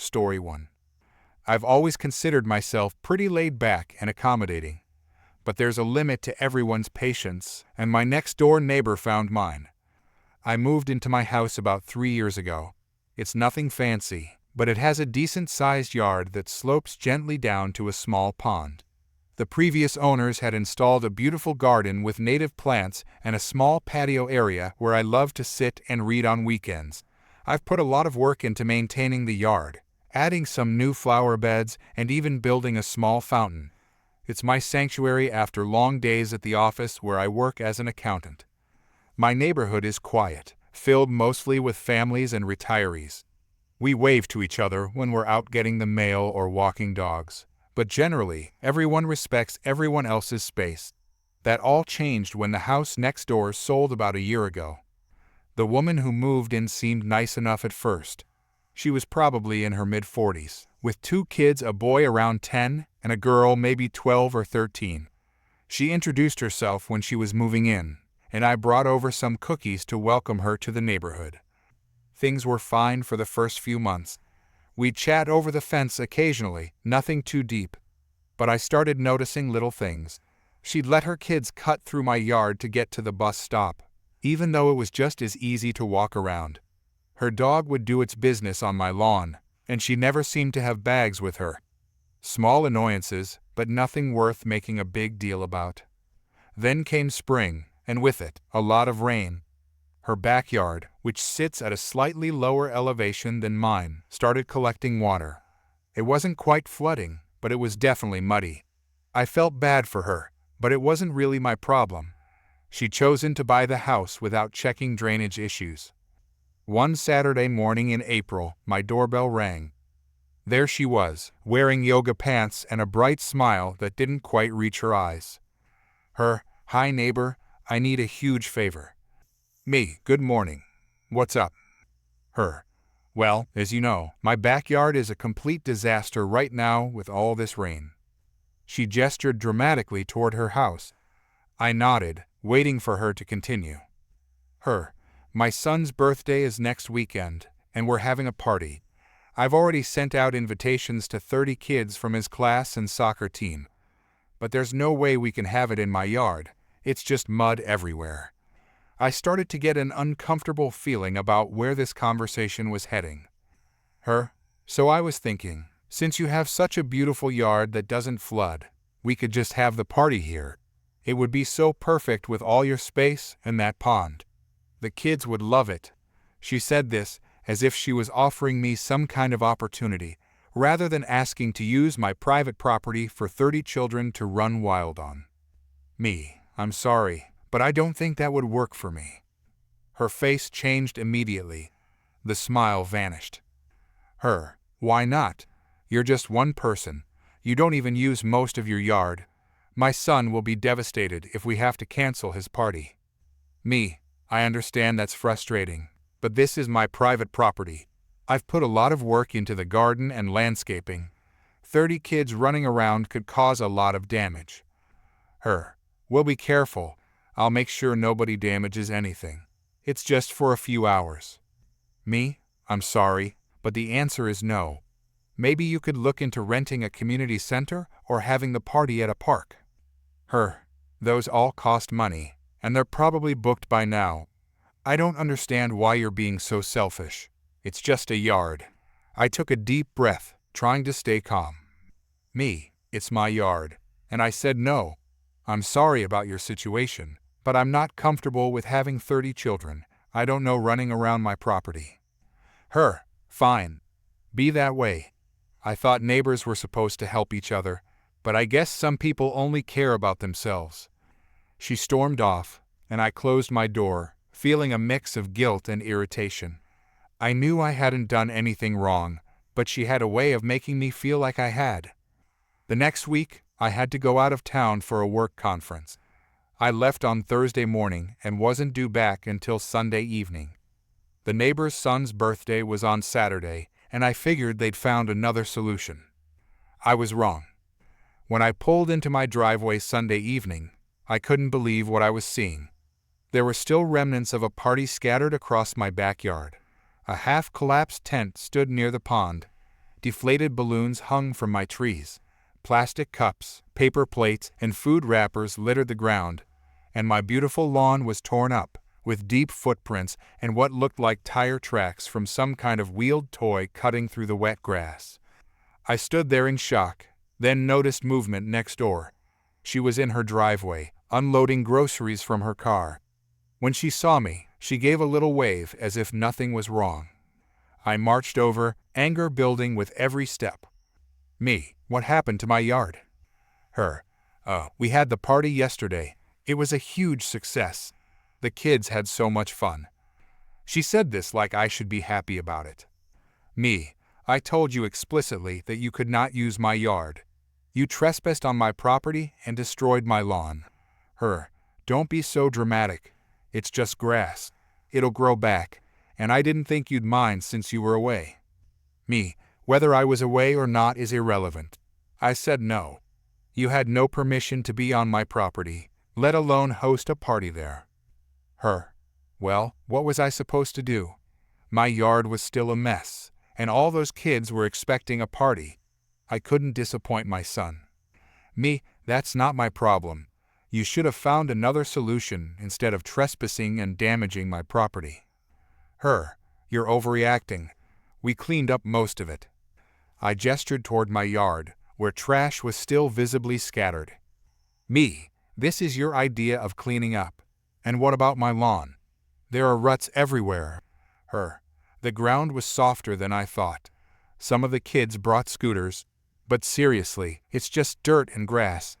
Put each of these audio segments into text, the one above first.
Story 1. I've always considered myself pretty laid back and accommodating. But there's a limit to everyone's patience, and my next-door neighbor found mine. I moved into my house about 3 years ago. It's nothing fancy, but it has a decent-sized yard that slopes gently down to a small pond. The previous owners had installed a beautiful garden with native plants and a small patio area where I love to sit and read on weekends. I've put a lot of work into maintaining the yard, adding some new flower beds and even building a small fountain. It's my sanctuary after long days at the office where I work as an accountant. My neighborhood is quiet, filled mostly with families and retirees. We wave to each other when we're out getting the mail or walking dogs. But generally, everyone respects everyone else's space. That all changed when the house next door sold about a year ago. The woman who moved in seemed nice enough at first. She was probably in her mid-40s, with 2 kids, a boy around 10 and a girl maybe 12 or 13. She introduced herself when she was moving in, and I brought over some cookies to welcome her to the neighborhood. Things were fine for the first few months. We'd chat over the fence occasionally, nothing too deep. But I started noticing little things. She'd let her kids cut through my yard to get to the bus stop, even though it was just as easy to walk around. Her dog would do its business on my lawn, and she never seemed to have bags with her. Small annoyances, but nothing worth making a big deal about. Then came spring, and with it, a lot of rain. Her backyard, which sits at a slightly lower elevation than mine, started collecting water. It wasn't quite flooding, but it was definitely muddy. I felt bad for her, but it wasn't really my problem. She'd chosen to buy the house without checking drainage issues. One Saturday morning in April, my doorbell rang. There she was, wearing yoga pants and a bright smile that didn't quite reach her eyes. Hi neighbor, I need a huge favor. Me, good morning. What's up? Well, as you know, my backyard is a complete disaster right now with all this rain. She gestured dramatically toward her house. I nodded, waiting for her to continue. My son's birthday is next weekend, and we're having a party. I've already sent out invitations to 30 kids from his class and soccer team. But there's no way we can have it in my yard. It's just mud everywhere. I started to get an uncomfortable feeling about where this conversation was heading. So I was thinking, since you have such a beautiful yard that doesn't flood, we could just have the party here. It would be so perfect with all your space and that pond. The kids would love it. She said this as if she was offering me some kind of opportunity, rather than asking to use my private property for 30 children to run wild on. I'm sorry, but I don't think that would work for me. Her face changed immediately. The smile vanished. Why not? You're just one person. You don't even use most of your yard. My son will be devastated if we have to cancel his party. I understand that's frustrating, but this is my private property. I've put a lot of work into the garden and landscaping. 30 kids running around could cause a lot of damage. We'll be careful. I'll make sure nobody damages anything. It's just for a few hours. I'm sorry, but the answer is no. Maybe you could look into renting a community center or having the party at a park. Those all cost money, and they're probably booked by now. I don't understand why you're being so selfish. It's just a yard. I took a deep breath, trying to stay calm. It's my yard, and I said no. I'm sorry about your situation, but I'm not comfortable with having 30 children I don't know running around my property. Fine. Be that way. I thought neighbors were supposed to help each other, but I guess some people only care about themselves. She stormed off, and I closed my door, feeling a mix of guilt and irritation. I knew I hadn't done anything wrong, but she had a way of making me feel like I had. The next week, I had to go out of town for a work conference. I left on Thursday morning and wasn't due back until Sunday evening. The neighbor's son's birthday was on Saturday, and I figured they'd found another solution. I was wrong. When I pulled into my driveway Sunday evening, I couldn't believe what I was seeing. There were still remnants of a party scattered across my backyard. A half-collapsed tent stood near the pond, Deflated balloons hung from my trees. Plastic cups, paper plates, and food wrappers littered the ground, and my beautiful lawn was torn up, with deep footprints and what looked like tire tracks from some kind of wheeled toy cutting through the wet grass. I stood there in shock, then noticed movement next door. She was in her driveway, unloading groceries from her car. When she saw me, she gave a little wave as if nothing was wrong. I marched over, anger building with every step. Me, what happened to my yard? Her, oh, we had the party yesterday. It was a huge success. The kids had so much fun. She said this like I should be happy about it. Me, I told you explicitly that you could not use my yard. You trespassed on my property and destroyed my lawn. Her, don't be so dramatic. It's just grass. It'll grow back, and I didn't think you'd mind since you were away. Me, whether I was away or not is irrelevant. I said no. You had no permission to be on my property, let alone host a party there. Her, well, what was I supposed to do? My yard was still a mess, and all those kids were expecting a party. I couldn't disappoint my son. Me, that's not my problem. You should have found another solution instead of trespassing and damaging my property. Her, you're overreacting. We cleaned up most of it. I gestured toward my yard, where trash was still visibly scattered. Me, this is your idea of cleaning up. And what about my lawn? There are ruts everywhere. Her, the ground was softer than I thought. Some of the kids brought scooters, but seriously, it's just dirt and grass.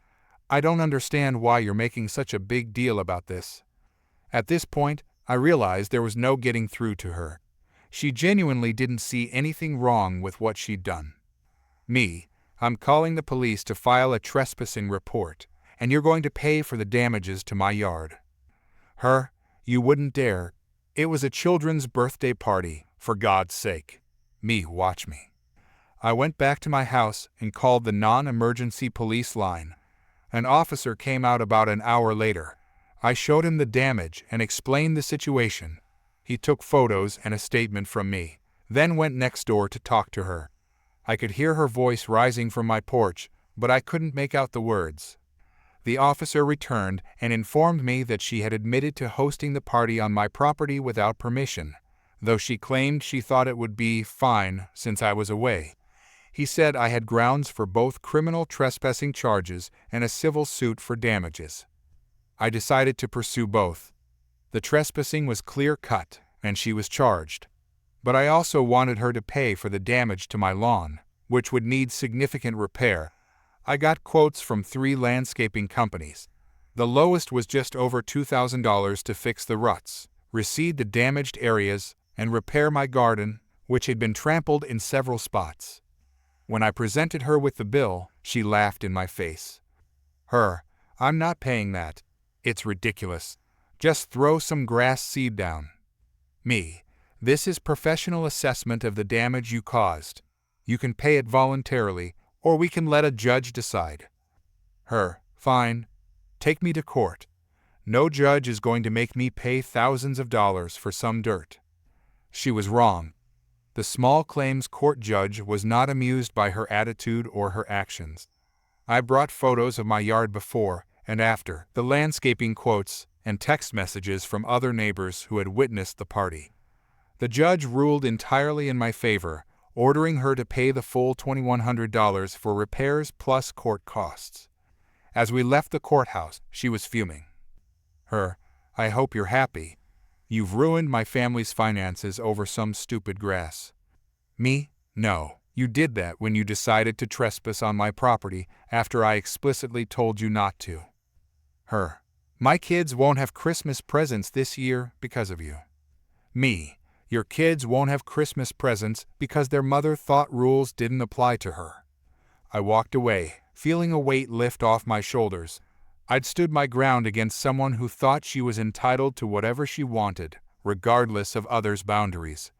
I don't understand why you're making such a big deal about this. At this point, I realized there was no getting through to her. She genuinely didn't see anything wrong with what she'd done. Me, I'm calling the police to file a trespassing report, and you're going to pay for the damages to my yard. Her, you wouldn't dare. It was a children's birthday party, for God's sake. Me, watch me. I went back to my house and called the non-emergency police line. An officer came out about an hour later. I showed him the damage and explained the situation. He took photos and a statement from me, then went next door to talk to her. I could hear her voice rising from my porch, but I couldn't make out the words. The officer returned and informed me that she had admitted to hosting the party on my property without permission, though she claimed she thought it would be fine since I was away. He said I had grounds for both criminal trespassing charges and a civil suit for damages. I decided to pursue both. The trespassing was clear-cut, and she was charged. But I also wanted her to pay for the damage to my lawn, which would need significant repair. I got quotes from 3 landscaping companies. The lowest was just over $2,000 to fix the ruts, reseed the damaged areas, and repair my garden, which had been trampled in several spots. When I presented her with the bill, she laughed in my face. Her, I'm not paying that. It's ridiculous. Just throw some grass seed down. Me, this is professional assessment of the damage you caused. You can pay it voluntarily, or we can let a judge decide. Her, fine. Take me to court. No judge is going to make me pay thousands of dollars for some dirt. She was wrong. The small claims court judge was not amused by her attitude or her actions. I brought photos of my yard before and after, the landscaping quotes, and text messages from other neighbors who had witnessed the party. The judge ruled entirely in my favor, ordering her to pay the full $2,100 for repairs plus court costs. As we left the courthouse, she was fuming. Her, I hope you're happy. You've ruined my family's finances over some stupid grass. Me? No, you did that when you decided to trespass on my property after I explicitly told you not to. Her, my kids won't have Christmas presents this year because of you. Me, your kids won't have Christmas presents because their mother thought rules didn't apply to her. I walked away, feeling a weight lift off my shoulders. I'd stood my ground against someone who thought she was entitled to whatever she wanted, regardless of others' boundaries.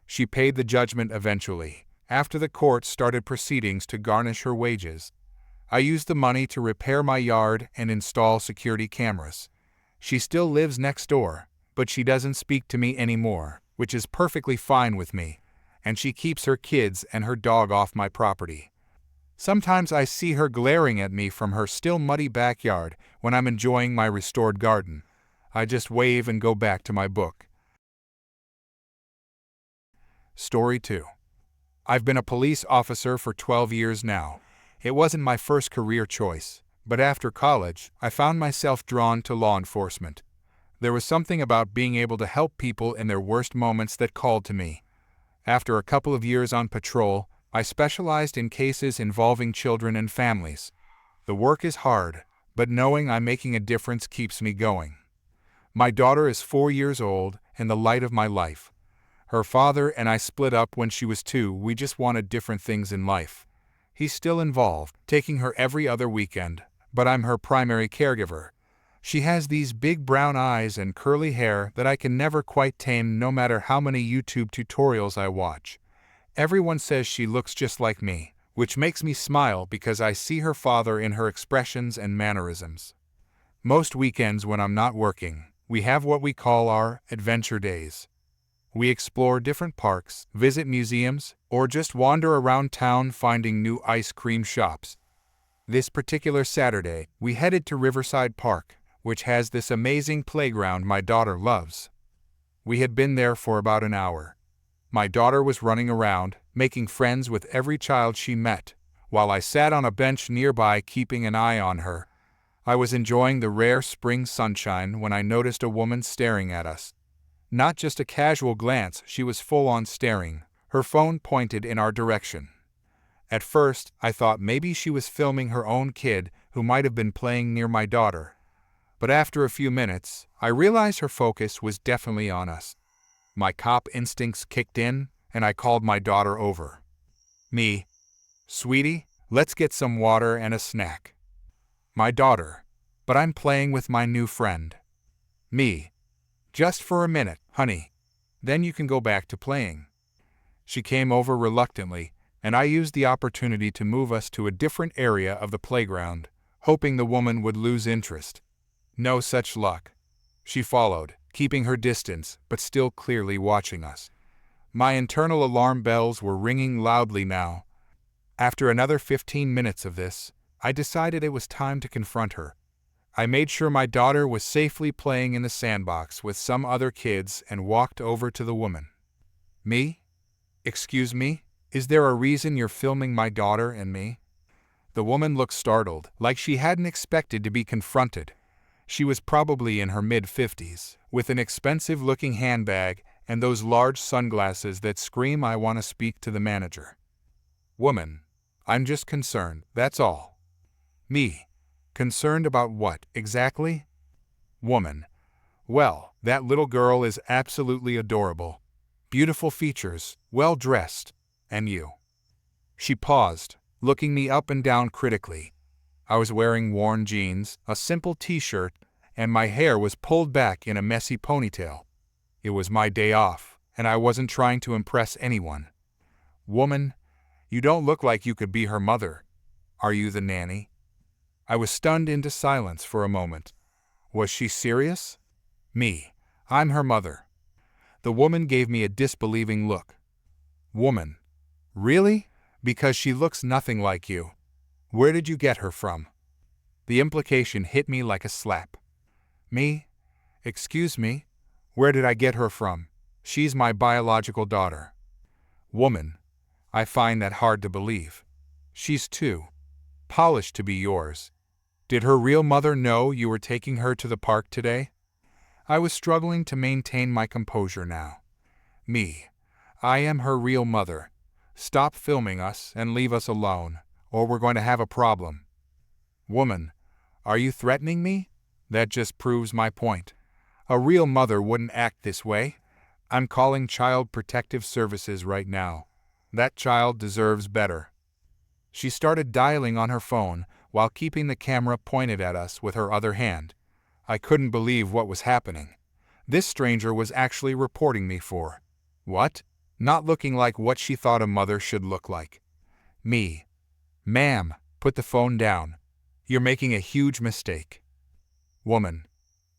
She paid the judgment eventually, after the court started proceedings to garnish her wages. I used the money to repair my yard and install security cameras. She still lives next door, but she doesn't speak to me anymore, which is perfectly fine with me, and she keeps her kids and her dog off my property. Sometimes I see her glaring at me from her still muddy backyard when I'm enjoying my restored garden. I just wave and go back to my book. Story 2. I've been a police officer for 12 years now. It wasn't my first career choice, but after college, I found myself drawn to law enforcement. There was something about being able to help people in their worst moments that called to me. After a couple of years on patrol, I specialized in cases involving children and families. The work is hard, but knowing I'm making a difference keeps me going. My daughter is 4 years old and the light of my life. Her father and I split up when she was 2. We just wanted different things in life. He's still involved, taking her every other weekend, but I'm her primary caregiver. She has these big brown eyes and curly hair that I can never quite tame no matter how many YouTube tutorials I watch. Everyone says she looks just like me, which makes me smile because I see her father in her expressions and mannerisms. Most weekends when I'm not working, we have what we call our adventure days. We explore different parks, visit museums, or just wander around town finding new ice cream shops. This particular Saturday, we headed to Riverside Park, which has this amazing playground my daughter loves. We had been there for about an hour. My daughter was running around, making friends with every child she met, while I sat on a bench nearby keeping an eye on her. I was enjoying the rare spring sunshine when I noticed a woman staring at us. Not just a casual glance, she was full-on staring, her phone pointed in our direction. At first, I thought maybe she was filming her own kid who might have been playing near my daughter. But after a few minutes, I realized her focus was definitely on us. My cop instincts kicked in, and I called my daughter over. Me, "Sweetie, let's get some water and a snack." My daughter, "But I'm playing with my new friend." Me, "Just for a minute, honey. Then you can go back to playing." She came over reluctantly, and I used the opportunity to move us to a different area of the playground, hoping the woman would lose interest. No such luck. She followed, keeping her distance, but still clearly watching us. My internal alarm bells were ringing loudly now. After another 15 minutes of this, I decided it was time to confront her. I made sure my daughter was safely playing in the sandbox with some other kids and walked over to the woman. "Me? Excuse me? Is there a reason you're filming my daughter and me?" The woman looked startled, like she hadn't expected to be confronted. She was probably in her mid-50s, with an expensive-looking handbag and those large sunglasses that scream, "I want to speak to the manager." Woman, "I'm just concerned, that's all." Me, "Concerned about what, exactly?" Woman, "Well, that little girl is absolutely adorable. Beautiful features, well-dressed. And you?" She paused, looking me up and down critically. I was wearing worn jeans, a simple t-shirt, and my hair was pulled back in a messy ponytail. It was my day off, and I wasn't trying to impress anyone. Woman, "You don't look like you could be her mother. Are you the nanny?" I was stunned into silence for a moment. Was she serious? Me, "I'm her mother." The woman gave me a disbelieving look. Woman, "Really? Because she looks nothing like you. Where did you get her from?" The implication hit me like a slap. Me, "Excuse me, where did I get her from? She's my biological daughter." Woman, "I find that hard to believe. She's too polished to be yours. Did her real mother know you were taking her to the park today?" I was struggling to maintain my composure now. Me, "I am her real mother. Stop filming us and leave us alone, or we're going to have a problem." Woman, "Are you threatening me? That just proves my point. A real mother wouldn't act this way. I'm calling Child Protective Services right now. That child deserves better." She started dialing on her phone while keeping the camera pointed at us with her other hand. I couldn't believe what was happening. This stranger was actually reporting me for what? Not looking like what she thought a mother should look like. Me, "Ma'am, put the phone down. You're making a huge mistake." Woman,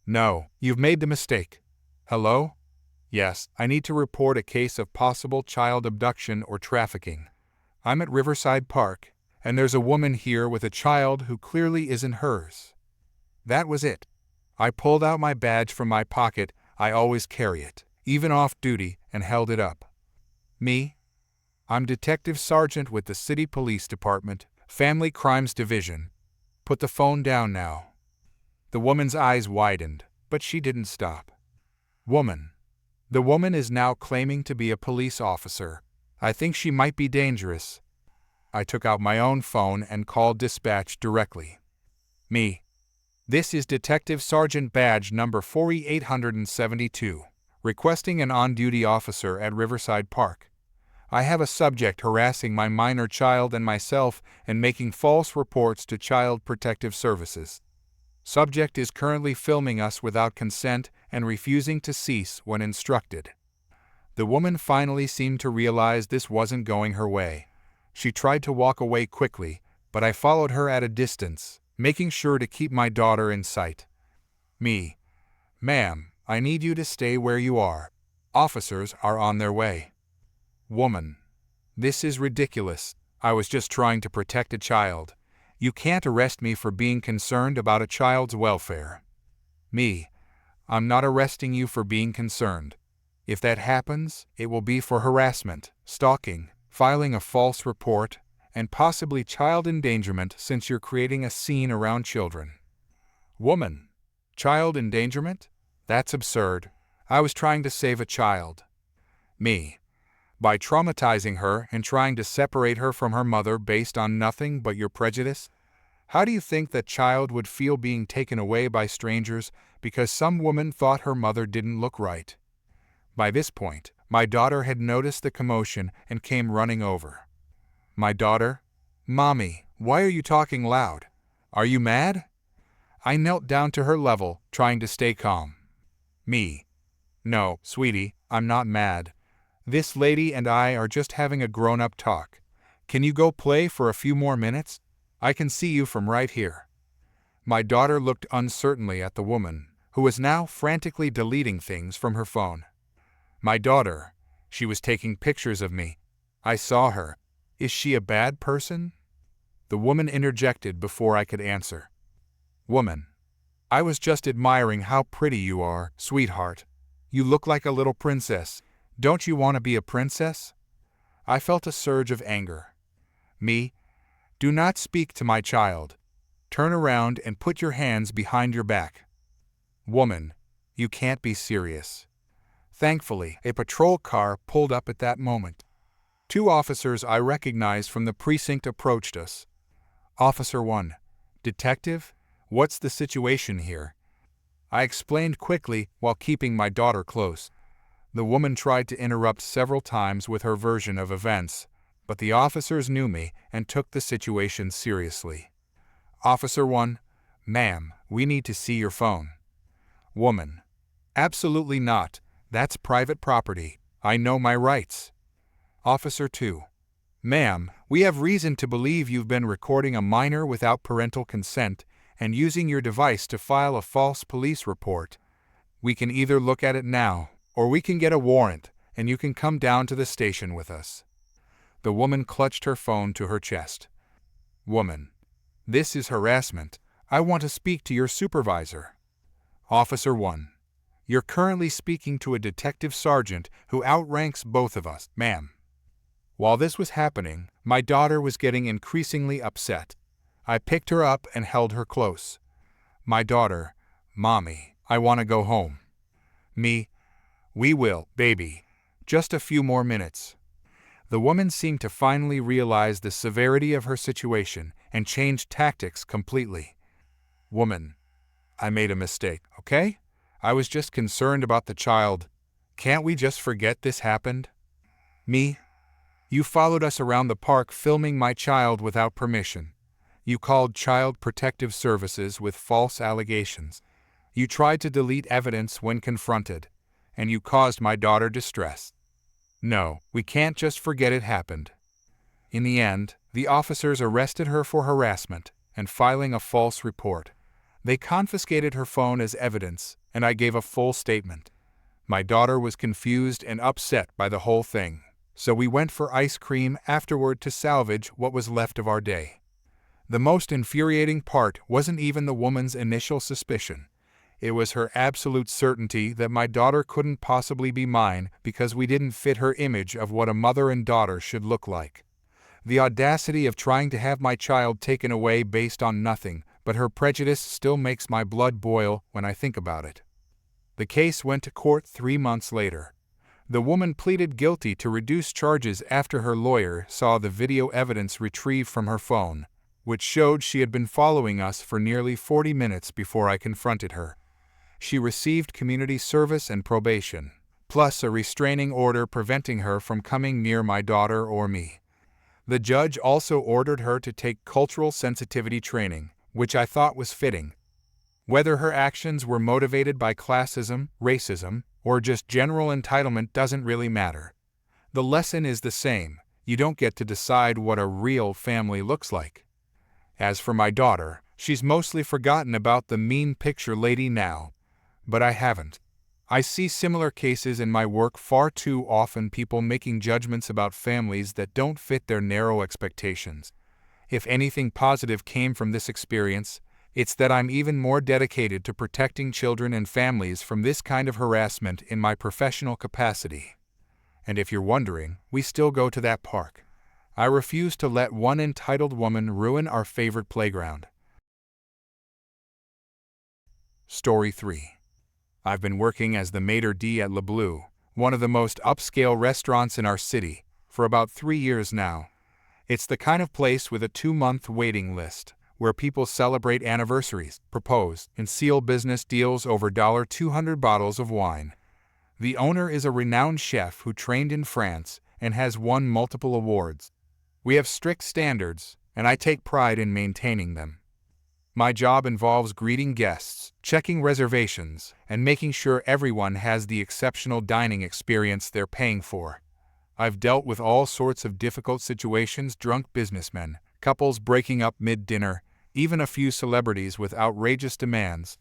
"No, you've made the mistake. Hello? Yes, I need to report a case of possible child abduction or trafficking. I'm at Riverside Park, and there's a woman here with a child who clearly isn't hers. That was it. I pulled out my badge from my pocket. I always carry it, even off duty, and held it up. Me? I'm Detective Sergeant with the City Police Department, Family Crimes Division. Put the phone down now. The woman's eyes widened, but she didn't stop. Woman. The woman is now claiming to be a police officer. I think she might be dangerous. I took out my own phone and called dispatch directly. Me. This is Detective Sergeant Badge number 4872, requesting an on-duty officer at Riverside Park. I have a subject harassing my minor child and myself and making false reports to Child Protective Services. Subject is currently filming us without consent and refusing to cease when instructed. The woman finally seemed to realize this wasn't going her way. She tried to walk away quickly, but I followed her at a distance, making sure to keep my daughter in sight. Me. Ma'am, I need you to stay where you are. Officers are on their way. Woman. This is ridiculous. I was just trying to protect a child. You can't arrest me for being concerned about a child's welfare. Me. I'm not arresting you for being concerned. If that happens, it will be for harassment, stalking, filing a false report, and possibly child endangerment since you're creating a scene around children. Woman. Child endangerment? That's absurd. I was trying to save a child. Me. By traumatizing her and trying to separate her from her mother based on nothing but your prejudice? How do you think that child would feel being taken away by strangers because some woman thought her mother didn't look right? By this point, my daughter had noticed the commotion and came running over. My daughter? Mommy, why are you talking loud? Are you mad? I knelt down to her level, trying to stay calm. Me. No, sweetie, I'm not mad. This lady and I are just having a grown-up talk. Can you go play for a few more minutes? I can see you from right here. My daughter looked uncertainly at the woman, who was now frantically deleting things from her phone. My daughter. She was taking pictures of me. I saw her. Is she a bad person? The woman interjected before I could answer. Woman. I was just admiring how pretty you are, sweetheart. You look like a little princess. Don't you want to be a princess? I felt a surge of anger. Me. Do not speak to my child. Turn around and put your hands behind your back. Woman. You can't be serious. Thankfully, a patrol car pulled up at that moment. 2 officers I recognized from the precinct approached us. Officer 1. Detective, what's the situation here? I explained quickly while keeping my daughter close. The woman tried to interrupt several times with her version of events, but the officers knew me and took the situation seriously. Officer 1. Ma'am, we need to see your phone. Woman. Absolutely not. That's private property. I know my rights. Officer 2. Ma'am, we have reason to believe you've been recording a minor without parental consent and using your device to file a false police report. We can either look at it now, or we can get a warrant, and you can come down to the station with us. The woman clutched her phone to her chest. Woman. This is harassment. I want to speak to your supervisor. Officer 1. You're currently speaking to a detective sergeant who outranks both of us, ma'am. While this was happening, my daughter was getting increasingly upset. I picked her up and held her close. My daughter. Mommy, I want to go home. Me. We will, baby. Just a few more minutes. The woman seemed to finally realize the severity of her situation and changed tactics completely. Woman. I made a mistake, okay? I was just concerned about the child. Can't we just forget this happened? Me. You followed us around the park filming my child without permission. You called Child Protective Services with false allegations. You tried to delete evidence when confronted, and you caused my daughter distress. No, we can't just forget it happened. In the end, the officers arrested her for harassment and filing a false report. They confiscated her phone as evidence, and I gave a full statement. My daughter was confused and upset by the whole thing, so we went for ice cream afterward to salvage what was left of our day. The most infuriating part wasn't even the woman's initial suspicion. It was her absolute certainty that my daughter couldn't possibly be mine because we didn't fit her image of what a mother and daughter should look like. The audacity of trying to have my child taken away based on nothing but her prejudice still makes my blood boil when I think about it. The case went to court 3 months later. The woman pleaded guilty to reduce charges after her lawyer saw the video evidence retrieved from her phone, which showed she had been following us for nearly 40 minutes before I confronted her. She received community service and probation, plus a restraining order preventing her from coming near my daughter or me. The judge also ordered her to take cultural sensitivity training, which I thought was fitting. Whether her actions were motivated by classism, racism, or just general entitlement doesn't really matter. The lesson is the same: you don't get to decide what a real family looks like. As for my daughter, she's mostly forgotten about the mean picture lady now. But I haven't. I see similar cases in my work far too often, people making judgments about families that don't fit their narrow expectations. If anything positive came from this experience, it's that I'm even more dedicated to protecting children and families from this kind of harassment in my professional capacity. And if you're wondering, we still go to that park. I refuse to let one entitled woman ruin our favorite playground. Story 3. I've been working as the maitre d' at Le Bleu, one of the most upscale restaurants in our city, for about 3 years now. It's the kind of place with a 2-month waiting list, where people celebrate anniversaries, propose, and seal business deals over $200 bottles of wine. The owner is a renowned chef who trained in France and has won multiple awards. We have strict standards, and I take pride in maintaining them. My job involves greeting guests, checking reservations, and making sure everyone has the exceptional dining experience they're paying for. I've dealt with all sorts of difficult situations: drunk businessmen, couples breaking up mid-dinner, even a few celebrities with outrageous demands.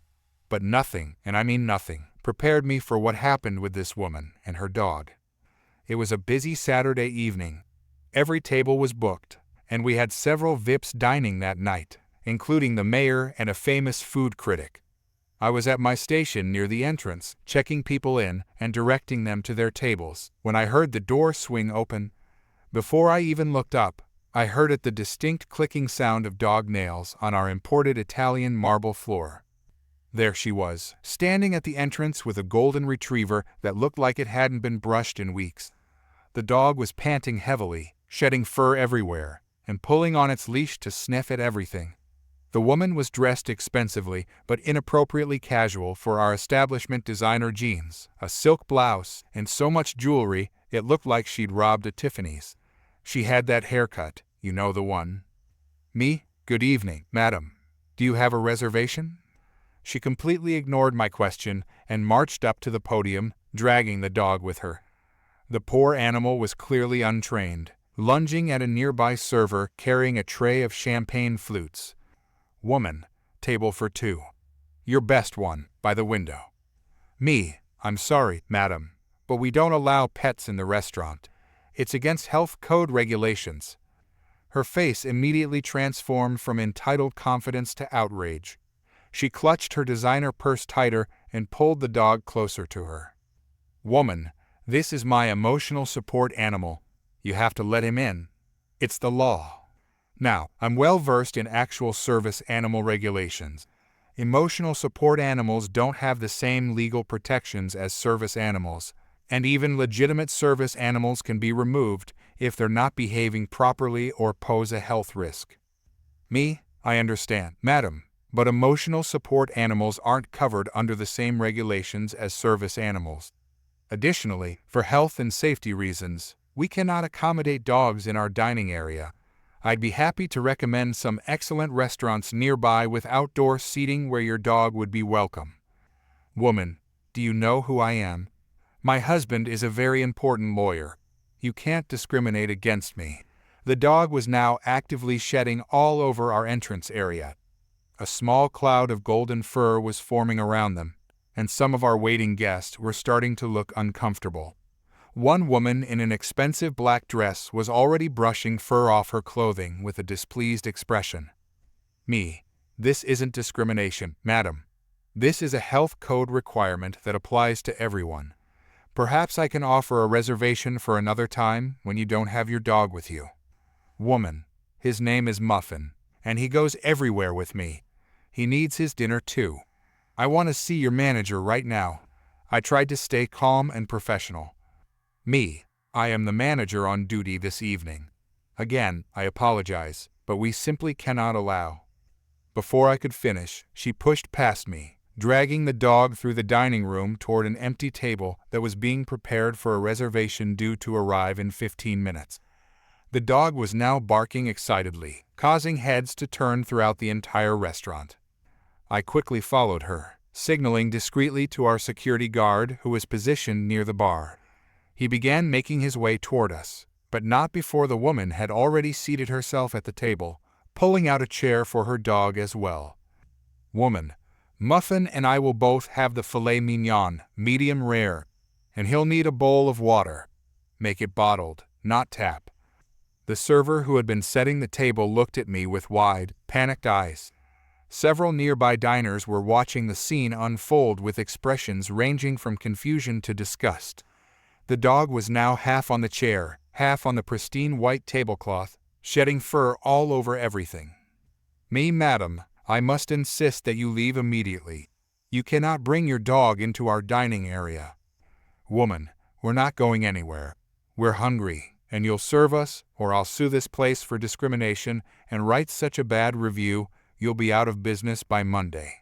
But nothing, and I mean nothing, prepared me for what happened with this woman and her dog. It was a busy Saturday evening. Every table was booked, and we had several VIPs dining that night, including the mayor and a famous food critic. I was at my station near the entrance, checking people in and directing them to their tables, when I heard the door swing open. Before I even looked up, I heard the distinct clicking sound of dog nails on our imported Italian marble floor. There she was, standing at the entrance with a golden retriever that looked like it hadn't been brushed in weeks. The dog was panting heavily, shedding fur everywhere, and pulling on its leash to sniff at everything. The woman was dressed expensively but inappropriately casual for our establishment: designer jeans, a silk blouse, and so much jewelry it looked like she'd robbed a Tiffany's. She had that haircut, you know the one. Me? Good evening, madam. Do you have a reservation? She completely ignored my question and marched up to the podium, dragging the dog with her. The poor animal was clearly untrained, lunging at a nearby server carrying a tray of champagne flutes. Woman, table for 2. Your best one, by the window. Me, I'm sorry, madam, but we don't allow pets in the restaurant. It's against health code regulations. Her face immediately transformed from entitled confidence to outrage. She clutched her designer purse tighter and pulled the dog closer to her. Woman, this is my emotional support animal. You have to let him in. It's the law. Now, I'm well versed in actual service animal regulations. Emotional support animals don't have the same legal protections as service animals, and even legitimate service animals can be removed if they're not behaving properly or pose a health risk. Me, I understand, madam, but emotional support animals aren't covered under the same regulations as service animals. Additionally, for health and safety reasons, we cannot accommodate dogs in our dining area. I'd be happy to recommend some excellent restaurants nearby with outdoor seating where your dog would be welcome. Woman, do you know who I am? My husband is a very important lawyer. You can't discriminate against me. The dog was now actively shedding all over our entrance area. A small cloud of golden fur was forming around them, and some of our waiting guests were starting to look uncomfortable. One woman in an expensive black dress was already brushing fur off her clothing with a displeased expression. Me. This isn't discrimination, madam. This is a health code requirement that applies to everyone. Perhaps I can offer a reservation for another time when you don't have your dog with you. Woman. His name is Muffin, and he goes everywhere with me. He needs his dinner too. I want to see your manager right now. I tried to stay calm and professional. Me. I am the manager on duty this evening. Again, I apologize, but we simply cannot allow. Before I could finish, she pushed past me, dragging the dog through the dining room toward an empty table that was being prepared for a reservation due to arrive in 15 minutes. The dog was now barking excitedly, causing heads to turn throughout the entire restaurant. I quickly followed her, signaling discreetly to our security guard who was positioned near the bar. He began making his way toward us, but not before the woman had already seated herself at the table, pulling out a chair for her dog as well. Woman. Muffin and I will both have the filet mignon, medium rare, and he'll need a bowl of water. Make it bottled, not tap. The server who had been setting the table looked at me with wide, panicked eyes. Several nearby diners were watching the scene unfold with expressions ranging from confusion to disgust. The dog was now half on the chair, half on the pristine white tablecloth, shedding fur all over everything. Me, madam, I must insist that you leave immediately. You cannot bring your dog into our dining area. Woman, we're not going anywhere. We're hungry, and you'll serve us, or I'll sue this place for discrimination and write such a bad review you'll be out of business by Monday.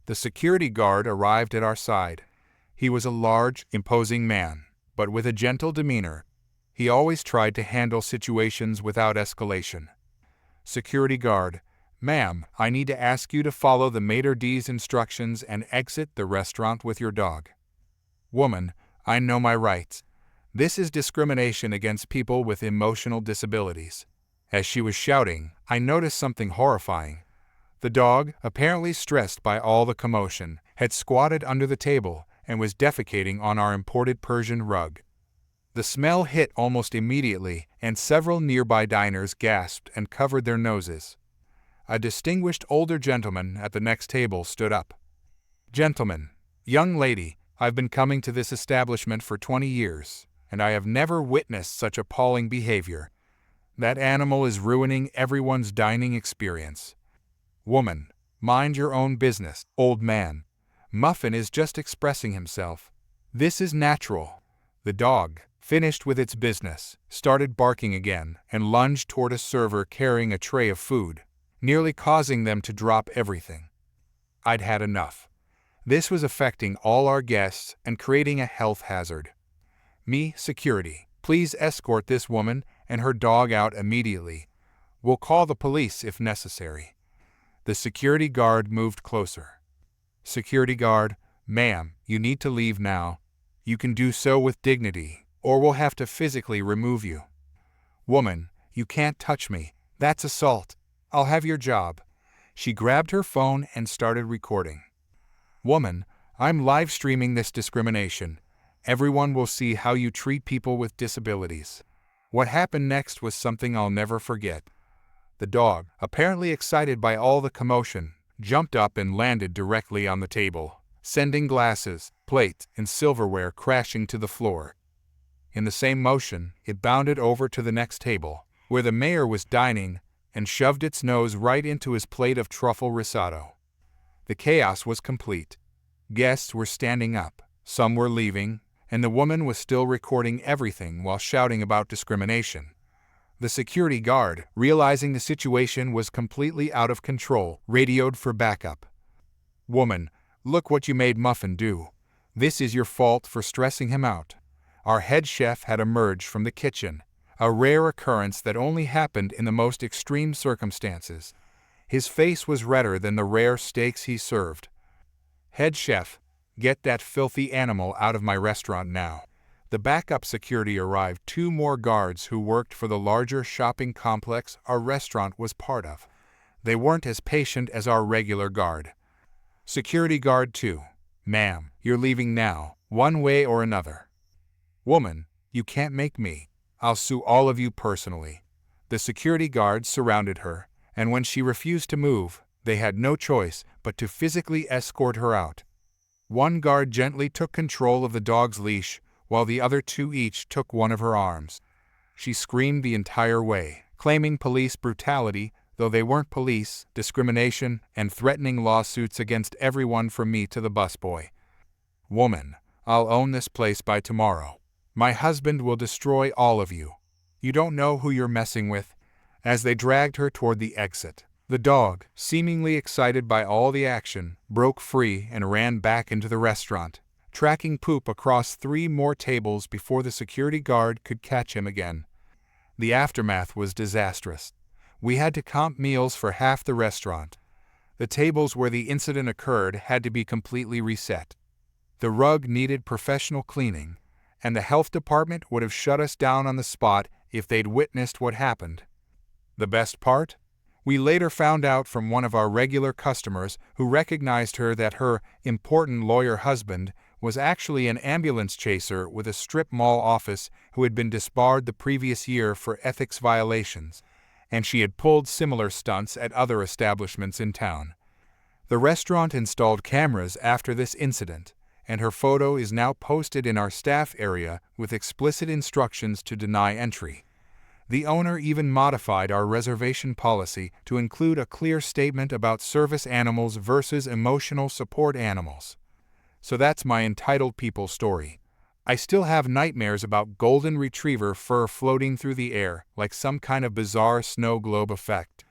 The security guard arrived at our side. He was a large, imposing man, but with a gentle demeanor. He always tried to handle situations without escalation. Security guard. Ma'am, I need to ask you to follow the maitre d's instructions and exit the restaurant with your dog. Woman, I know my rights. This is discrimination against people with emotional disabilities. As she was shouting, I noticed something horrifying. The dog, apparently stressed by all the commotion, had squatted under the table and was defecating on our imported Persian rug. The smell hit almost immediately, and several nearby diners gasped and covered their noses. A distinguished older gentleman at the next table stood up. Gentlemen, young lady, I've been coming to this establishment for 20 years, and I have never witnessed such appalling behavior. That animal is ruining everyone's dining experience. Woman, mind your own business, old man. Muffin is just expressing himself. This is natural. The dog, finished with its business, started barking again and lunged toward a server carrying a tray of food, nearly causing them to drop everything. I'd had enough. This was affecting all our guests and creating a health hazard. Me, security, please escort this woman and her dog out immediately. We'll call the police if necessary. The security guard moved closer. Security guard, ma'am, you need to leave now. You can do so with dignity, or we'll have to physically remove you. Woman, you can't touch me. That's assault. I'll have your job. She grabbed her phone and started recording. Woman, I'm live streaming this discrimination. Everyone will see how you treat people with disabilities. What happened next was something I'll never forget. The dog, apparently excited by all the commotion, jumped up and landed directly on the table, sending glasses, plates, and silverware crashing to the floor. In the same motion, it bounded over to the next table, where the mayor was dining, and shoved its nose right into his plate of truffle risotto. The chaos was complete. Guests were standing up, some were leaving, and the woman was still recording everything while shouting about discrimination. The security guard, realizing the situation was completely out of control, radioed for backup. Woman, look what you made Muffin do. This is your fault for stressing him out. Our head chef had emerged from the kitchen, a rare occurrence that only happened in the most extreme circumstances. His face was redder than the rare steaks he served. Head chef, get that filthy animal out of my restaurant now. The backup security arrived 2 more guards who worked for the larger shopping complex our restaurant was part of. They weren't as patient as our regular guard. Security guard 2. Ma'am, you're leaving now, one way or another. Woman, you can't make me. I'll sue all of you personally. The security guards surrounded her, and when she refused to move, they had no choice but to physically escort her out. One guard gently took control of the dog's leash, while the other two each took one of her arms. She screamed the entire way, claiming police brutality, though they weren't police, discrimination, and threatening lawsuits against everyone from me to the busboy. Woman, I'll own this place by tomorrow. My husband will destroy all of you. You don't know who you're messing with. As they dragged her toward the exit, the dog, seemingly excited by all the action, broke free and ran back into the restaurant, tracking poop across 3 more tables before the security guard could catch him again. The aftermath was disastrous. We had to comp meals for half the restaurant. The tables where the incident occurred had to be completely reset. The rug needed professional cleaning, and the health department would have shut us down on the spot if they'd witnessed what happened. The best part? We later found out from one of our regular customers who recognized her that her important lawyer husband was actually an ambulance chaser with a strip mall office who had been disbarred the previous year for ethics violations, and she had pulled similar stunts at other establishments in town. The restaurant installed cameras after this incident, and her photo is now posted in our staff area with explicit instructions to deny entry. The owner even modified our reservation policy to include a clear statement about service animals versus emotional support animals. So that's my entitled people story. I still have nightmares about golden retriever fur floating through the air like some kind of bizarre snow globe effect.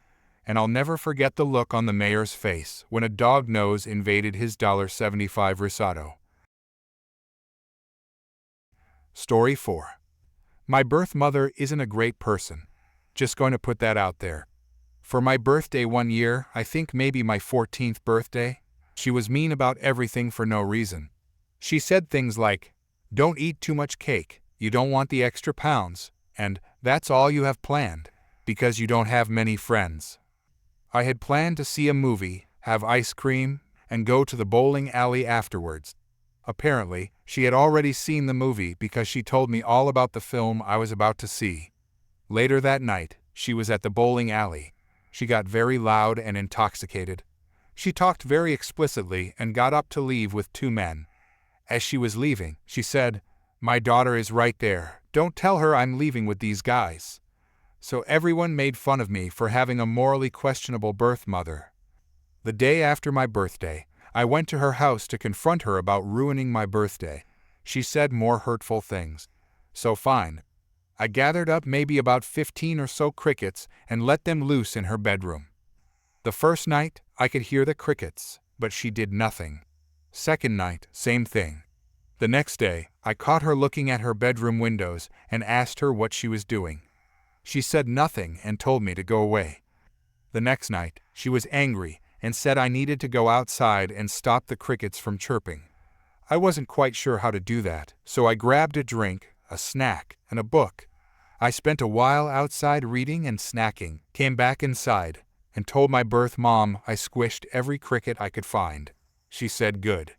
And I'll never forget the look on the mayor's face when a dog nose invaded his $75 risotto. Story 4. My birth mother isn't a great person. Just going to put that out there. For my birthday one year, I think maybe my 14th birthday, she was mean about everything for no reason. She said things like, "Don't eat too much cake, you don't want the extra pounds," and "That's all you have planned, because you don't have many friends." I had planned to see a movie, have ice cream, and go to the bowling alley afterwards. Apparently, she had already seen the movie because she told me all about the film I was about to see. Later that night, she was at the bowling alley. She got very loud and intoxicated. She talked very explicitly and got up to leave with 2 men. As she was leaving, she said, "My daughter is right there. Don't tell her I'm leaving with these guys." So everyone made fun of me for having a morally questionable birth mother. The day after my birthday, I went to her house to confront her about ruining my birthday. She said more hurtful things. So fine. I gathered up maybe about 15 or so crickets and let them loose in her bedroom. The first night, I could hear the crickets, but she did nothing. Second night, same thing. The next day, I caught her looking at her bedroom windows and asked her what she was doing. She said nothing and told me to go away. The next night, she was angry and said I needed to go outside and stop the crickets from chirping. I wasn't quite sure how to do that, so I grabbed a drink, a snack, and a book. I spent a while outside reading and snacking, came back inside, and told my birth mom I squished every cricket I could find. She said good.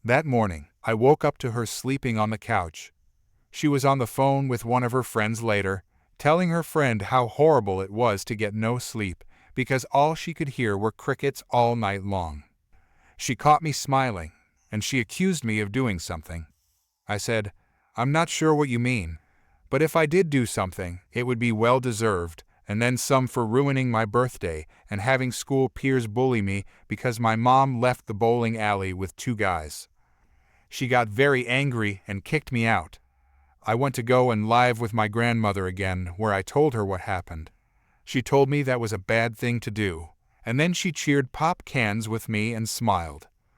That morning, I woke up to her sleeping on the couch. She was on the phone with one of her friends later, telling her friend how horrible it was to get no sleep, because all she could hear were crickets all night long. She caught me smiling, and she accused me of doing something. I said, "I'm not sure what you mean, but if I did do something, it would be well-deserved, and then some for ruining my birthday and having school peers bully me because my mom left the bowling alley with 2 guys. She got very angry and kicked me out. I went to go and live with my grandmother again, where I told her what happened. She told me that was a bad thing to do, and then she cheered pop cans with me and smiled.